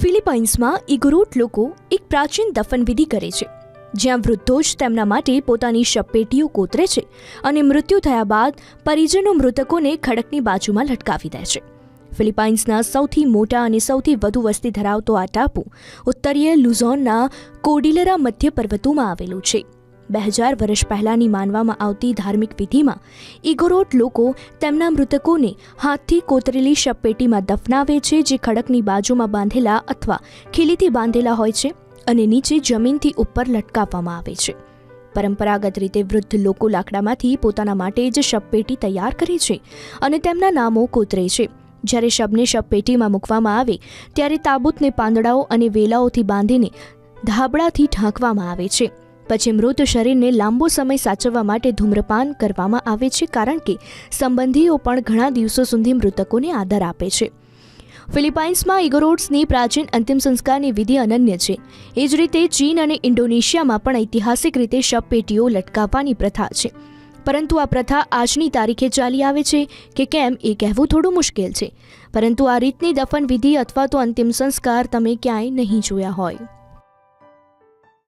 ફિલિપાઇન્સમાં ઇગોરોટ લોકો એક પ્રાચીન દફનવિધિ કરે છે, જ્યાં વૃદ્ધો જ તેમના માટે પોતાની શબપેટીઓ કોતરે છે અને મૃત્યુ થયા બાદ પરિજનો મૃતકોને ખડકની બાજુમાં લટકાવી દે છે. ફિલિપાઇન્સના સૌથી મોટા અને સૌથી વધુ વસ્તી ધરાવતો આ ટાપુ ઉત્તરીય લુઝોનના કોર્ડિલેરા મધ્ય પર્વતોમાં આવેલું છે. 2000 વર્ષ પહેલાંની માનવામાં આવતી ધાર્મિક વિધિમાં ઇગોરોટ લોકો તેમના મૃતકોને હાથથી કોતરેલી શબપેટીમાં દફનાવે છે, જે ખડકની બાજુમાં બાંધેલા અથવા ખીલીથી બાંધેલા હોય છે અને નીચે જમીનથી ઉપર લટકાવવામાં આવે છે. પરંપરાગત રીતે વૃદ્ધ લોકો લાકડામાંથી પોતાના માટે જ શબપેટી તૈયાર કરે છે અને તેમના નામો કોતરે છે. જ્યારે શબને શબપેટીમાં મૂકવામાં આવે ત્યારે તાબૂતને પાંદડાઓ અને વેલાઓથી બાંધીને ધાબળાથી ઢાંકવામાં આવે છે. પછી મૃત શરીરને લાંબો સમય સાચવવા માટે ધૂમ્રપાન કરવામાં આવે છે, કારણ કે સંબંધીઓ પણ ઘણા દિવસો સુધી મૃતકોને આદર આપે છે. ફિલિપાઇન્સમાં ઇગોરોટ્સની પ્રાચીન અંતિમ સંસ્કારની વિધિ અનન્ય છે. એ જ રીતે ચીન અને ઇન્ડોનેશિયામાં પણ ઐતિહાસિક રીતે શબપેટીઓ લટકાવવાની પ્રથા છે. પરંતુ આ પ્રથા આજની તારીખે ચાલી આવે છે કે કેમ એ કહેવું થોડું મુશ્કેલ છે. પરંતુ આ રીતની દફન વિધિ અથવા તો અંતિમ સંસ્કાર તમે ક્યાંય નહીં જોયા હોય.